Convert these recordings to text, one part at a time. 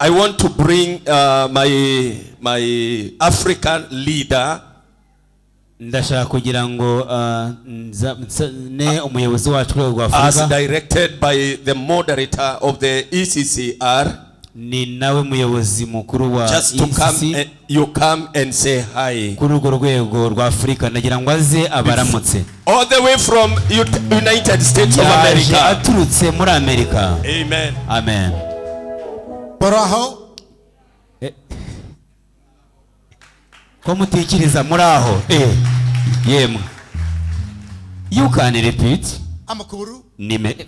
I want to bring my African leader. Ndashaka kugira ngo ne umuyobozi wacu rwego Afrika. As directed by the moderator of the ECCR. Ni nawe muyobozi mukuru wa just to come, you come and say hi. Kuri urwo rwego rwa Afrika nagira ngo aze abaramutse. All the way from United States of America. Aturutse muri Amerika. Amen. Amen. Baraho. Ko mutikiriza muri aho. Yemwe. You can repeat. Amakuru. Nime.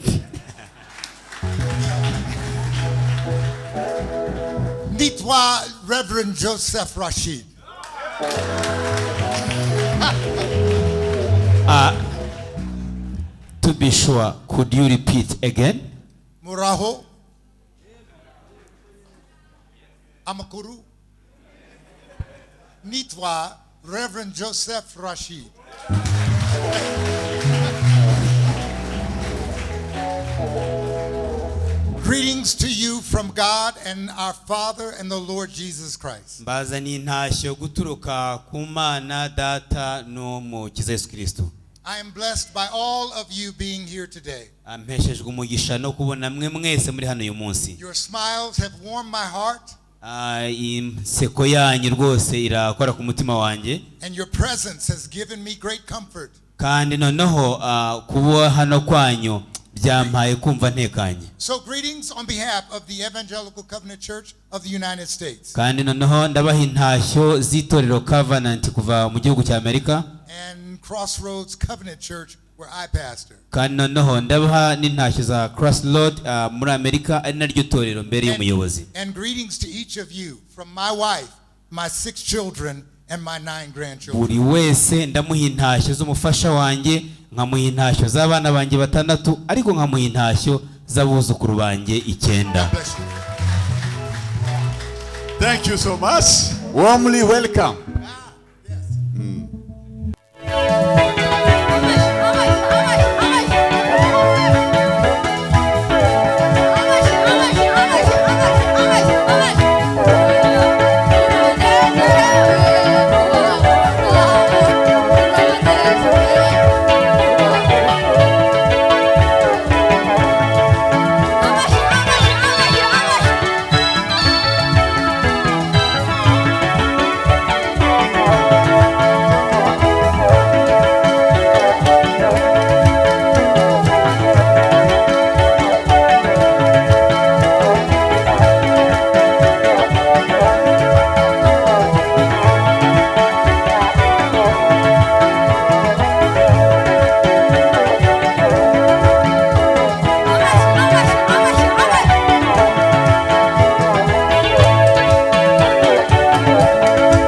Nitwa Reverend Joseph Rashid. To be sure, could you repeat again? Muraho. Amakuru. Nitwa Reverend Joseph Rashid. Greetings to you from God and our Father and the Lord Jesus Christ. Mbazani ntashyo guturuka ku Mana Data no Mukiza Yesu Kristo. I am blessed by all of you being here today. Ampeshejwe umugisha no kubona mwe mwese muri hano uyu munsi. Your smiles have warmed my heart. Inseko yanyu rwose irakora ku mutima wanjye. And your presence has given me great comfort. Kandi noneho kuba hano kwanyu byampaye kumva ntekanye. So greetings on behalf of the Evangelical Covenant Church of the United States. Kandi noneho ndabaha intashyo z'itorero Covenant kuva mu gihugu cya Amerika. And Crossroads Covenant Church where I pastor. Kandi noneho ndabaha n'intashyo za Crossroads muri Amerika ari naryo torero mbere y'umuyobozi. And greetings to each of you from my wife, my 6 children and my 9 grandchildren. Buri wese ndamuha intashyo z'umufasha wanjye, nkamuha intashyo z'abana banjye 6 ariko nkamuha intashyo z'abuzukuru banjye 9. Thank you so much. Warmly welcome.